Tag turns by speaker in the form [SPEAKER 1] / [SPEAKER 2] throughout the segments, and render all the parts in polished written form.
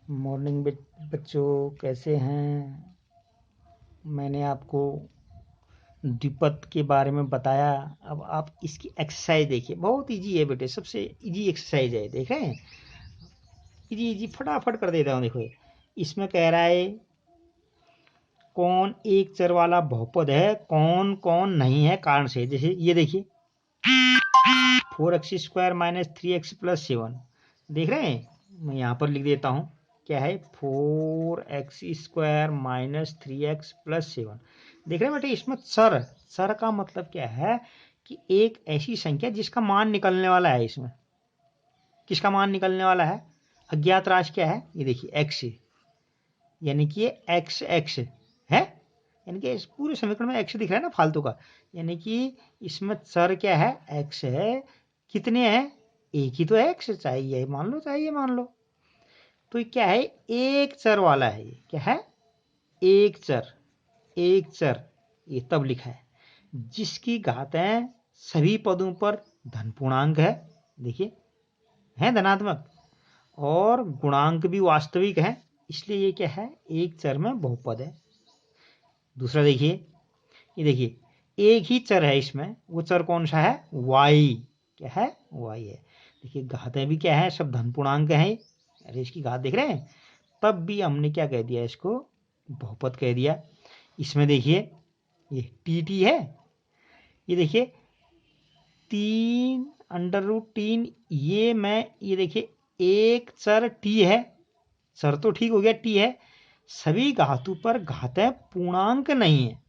[SPEAKER 1] Morning बच्चों, कैसे हैं? मैंने आपको द्विपद के बारे में बताया। अब आप इसकी एक्सरसाइज देखिए, बहुत इजी है बेटे, सबसे इजी एक्सरसाइज है। देख रहे हैं, इजी इजी फटाफट कर देता हूँ। देखो, इसमें कह रहा है कौन एक चर वाला बहुपद है, कौन कौन नहीं है, कारण से। जैसे ये देखिए, 4x² माइनस 3x प्लस 7। देख रहे हैं, मैं यहाँ पर लिख देता हूँ, क्या है, 4x² माइनस 3x प्लस 7। देख रहे हैं बेटे, इसमें सर का मतलब क्या है कि एक ऐसी संख्या जिसका मान निकलने वाला है। इसमें किसका मान निकलने वाला है? अज्ञात राशि क्या है? ये देखिए, x, यानी कि ये x है, यानी कि इस पूरे समीकरण में x दिख रहा है ना फालतू का, यानी कि इसमें चर क्या है? x है। कितने हैं? एक ही तो है x, चाहे ये मान लो चाहे ये मान लो। तो ये क्या है? एक चर वाला है। ये क्या है? एक चर। एक चर, ये तब लिखा है जिसकी घातें सभी पदों पर धन पूर्णांक है। देखिए, है धनात्मक, और गुणांक भी वास्तविक है, इसलिए ये क्या है? एक चर में बहुपद है। दूसरा देखिए, ये देखिए, एक ही चर है इसमें, वो चर कौन सा है? y। क्या है? y है। देखिए, घातें भी क्या है? सब धन पूर्णांक है। अरे इसकी घात देख रहे हैं, तब भी हमने क्या कह दिया? इसको बहुपद कह दिया। इसमें देखिए, ये टी है, ये देखिए 3√3, ये देखिए एक चर टी है, चर तो ठीक हो गया, टी है, सभी घातों पर घातें पूर्णांक नहीं है।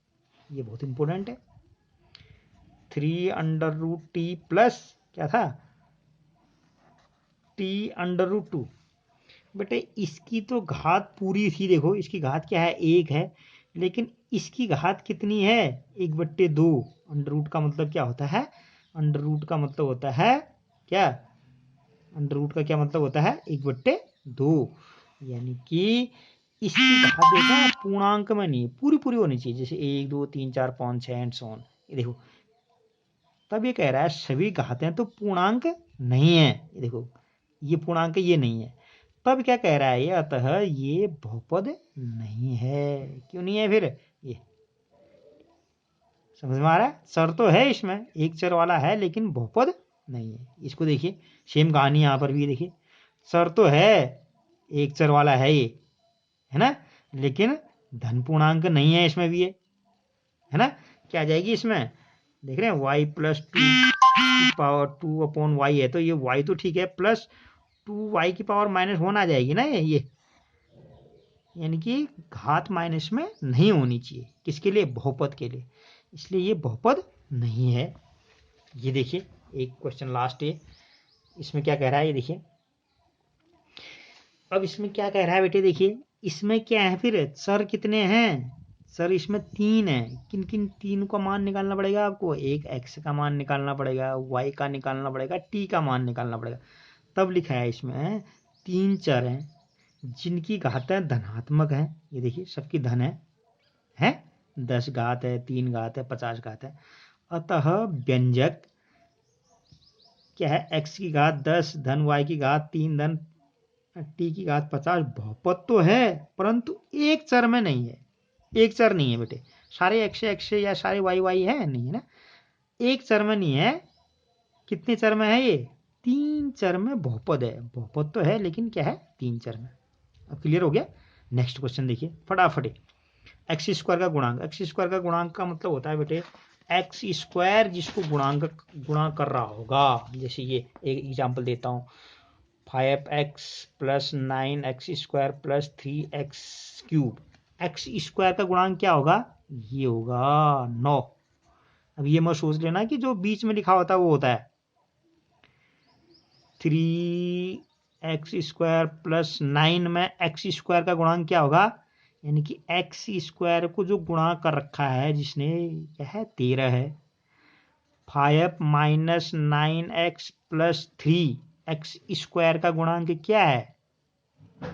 [SPEAKER 1] ये बहुत इंपॉर्टेंट है। 3√t प्लस क्या था? t√2। बेटे, इसकी तो घात पूरी थी। देखो, इसकी घात क्या है? एक है, लेकिन इसकी घात कितनी है? 1/2। अंडर रूट का मतलब क्या होता है? अंडर रूट का मतलब होता है क्या? अंडर रूट का क्या मतलब होता है? 1/2। यानी कि इसकी घात देखा, पूर्णांक में नहीं, पूरी पूरी होनी चाहिए, जैसे 1 2 3 4 5 6 एंड सो ऑन। ये देखो, तब ये कह रहा है सभी घातें तो पूर्णांक नहीं है। ये देखो, ये पूर्णांक, ये नहीं है, तब क्या कह रहा है ये? अतः ये बहुपद नहीं है। क्यों नहीं है फिर? ये समझ में आ रहा है? चर तो है इसमें, एक चर वाला है, लेकिन बहुपद नहीं है। इसको देखिए, सेम कहानी यहां पर भी देखिए, चर तो है, एक चर वाला है ये, है ना, लेकिन धन पूर्णांक नहीं है इसमें भी ये, है ना। क्या आ जाएगी इसमें? देख रहे हैं, y+2 की पावर 2/y है, तो ये y तो ठीक है, प्लस 2y की पावर -1 आ जाएगी ना ये, यानी कि घात माइनस में नहीं होनी चाहिए। किसके लिए? बहुपद के लिए, इसलिए ये बहुपद नहीं है। ये देखिए, एक क्वेश्चन लास्ट है, इसमें क्या कह रहा है? ये देखिए, अब इसमें क्या कह रहा है बेटे? देखिए, इसमें क्या है फिर? सर कितने हैं? सर इसमें 3 है। किन किन तीन का मान निकालना पड़ेगा आपको? एक x का मान निकालना पड़ेगा, y का निकालना पड़ेगा, t का मान निकालना पड़ेगा। तब लिखा है इसमें 3 चर हैं जिनकी घातें धनात्मक हैं। ये देखिए, सबकी धन है 10 घात है, 3 घात है, 50 घात है। अतः व्यंजक क्या है? x की घात 10 धन y की घात 3 धन t की घात 50 बहुपद तो है, परंतु एक चर में नहीं है। एक चर नहीं है बेटे, सारे x या सारे y है नहीं, है ना, एक चर में नहीं है। कितने चर में है ये? 3 चर में बहुपद है। बहुपद तो है, लेकिन क्या है? 3 चर में। अब क्लियर हो गया? नेक्स्ट क्वेश्चन देखिए फटाफट। x² का गुणांक। x² का गुणांक का मतलब होता है बेटे x² जिसको गुणा कर रहा होगा। जैसे ये एक एग्जांपल देता हूँ, 5x + 9x² + 3x³ x² का गुणांक क्या होगा? ये होगा 9। अब ये मत सोच लेना कि जो बीच में लिखा होता है वो होता है। 3x² + 9 में x² का गुणांक क्या होगा? यानी कि x² को जो गुणा कर रखा है जिसने, क्या है? 13 है। 5 - 9x + 3x² का गुणांक क्या है?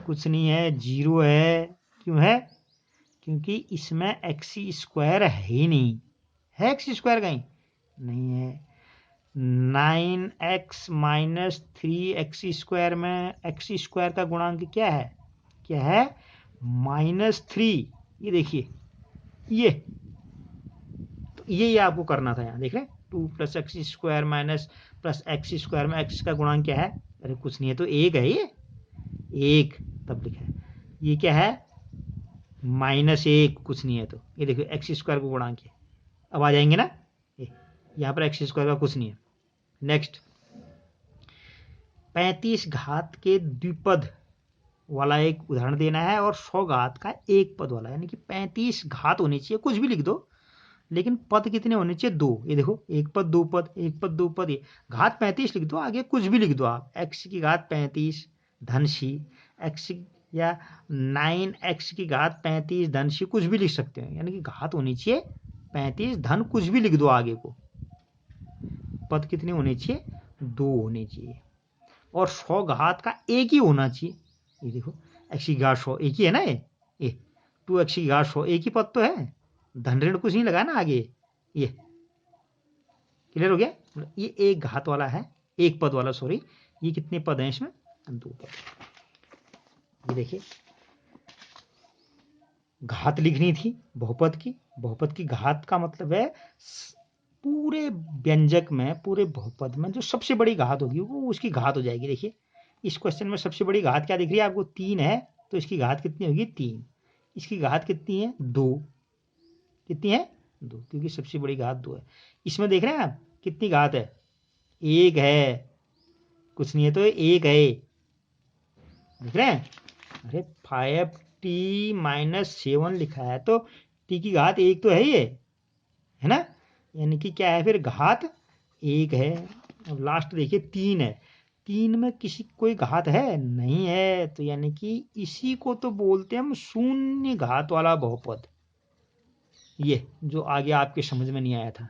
[SPEAKER 1] कुछ नहीं है, 0 है। क्यों है? क्योंकि इसमें x² है ही नहीं। है x² कहीं? नहीं है। 9x - 3x² में x² का गुणांक क्या है? क्या है, -3। ये देखिए ये, तो ये आपको करना था यहाँ, देख रहे हैं 2 + x² माइनस प्लस x² में x का गुणांक क्या है, अरे कुछ नहीं है तो 1 है, ये 1 तब लिखा है। ये क्या है, -1 कुछ नहीं है तो ये देखो x² का गुणांक है। अब आ जाएंगे ना, यहाँ पर x² का कुछ नहीं है। नेक्स्ट 35 घात के द्विपद वाला एक उदाहरण देना है और 100 घात का एक पद वाला, यानी कि 35 घात होनी चाहिए, कुछ भी लिख दो, लेकिन पद कितने होने चाहिए, 2। ये देखो एक पद दो पद, एक पद दो पद, ये घात 35 लिख दो, आगे कुछ भी लिख दो आप, x की घात 35 धन c, x या 9x की घात 35 धन c, कुछ भी लिख सकते हो, यानी कि घात होनी चाहिए 35 धन कुछ भी लिख दो आगे को, पद कितने होने चाहिए, 2 होने चाहिए, और 100 घात का एक ही होना चाहिए। ये देखो x की घात 100 एक ही है ना, ये 2x की घात 100 एक ही पद तो है, धन ऋण कुछ नहीं लगा ना आगे। ये क्लियर हो गया, ये एक घात वाला है, एक पद वाला, सॉरी। ये कितने पद हैं इसमें, 2 पद। ये देखिए घात लिखनी थी बहुपद की, बहुपद की घात का मतलब है पूरे व्यंजक में, पूरे बहुपद में जो सबसे बड़ी घात होगी वो उसकी घात हो जाएगी। देखिए इस क्वेश्चन में सबसे बड़ी घात क्या दिख रही है आपको, 3 है, तो इसकी घात कितनी होगी, 3। इसकी घात कितनी है, 2। कितनी है, 2, क्योंकि सबसे बड़ी घात 2 है। इसमें देख रहे हैं आप कितनी घात है, 1 है, कुछ नहीं है तो 1 है, देख रहे हैं। अरे 5t - 7 लिखा है तो t की घात 1 तो है, ये है ना, यानी कि क्या है फिर, घात 1 है। अब लास्ट देखिए 3 है, 3 में किसी कोई घात है नहीं है, तो यानी कि इसी को तो बोलते हैं हम शून्य घात वाला बहुपद। ये जो आगे आपके समझ में नहीं आया था,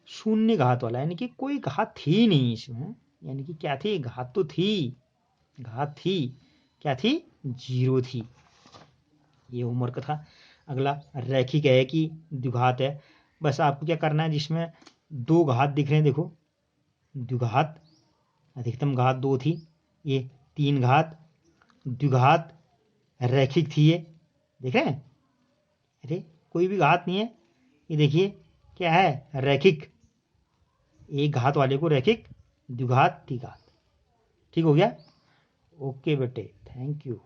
[SPEAKER 1] शून्य घात वाला, यानी कि कोई घात थी नहीं इसमें, यानी कि क्या थी, घात तो थी, घात थी, क्या थी, 0 थी। ये होमवर्क था। अगला रैखिक है कि द्विघात है, बस आपको क्या करना है, जिसमें 2 घात दिख रहे हैं, देखो द्विघात, अधिकतम घात 2 थी, ये 3 घात, द्विघात, रैखिक थी, ये देख रहे हैं, अरे कोई भी घात नहीं है, ये देखिए क्या है, रैखिक, एक घात वाले को रैखिक, द्विघात, त्रिघात। ठीक हो गया, ओके बेटे, थैंक यू।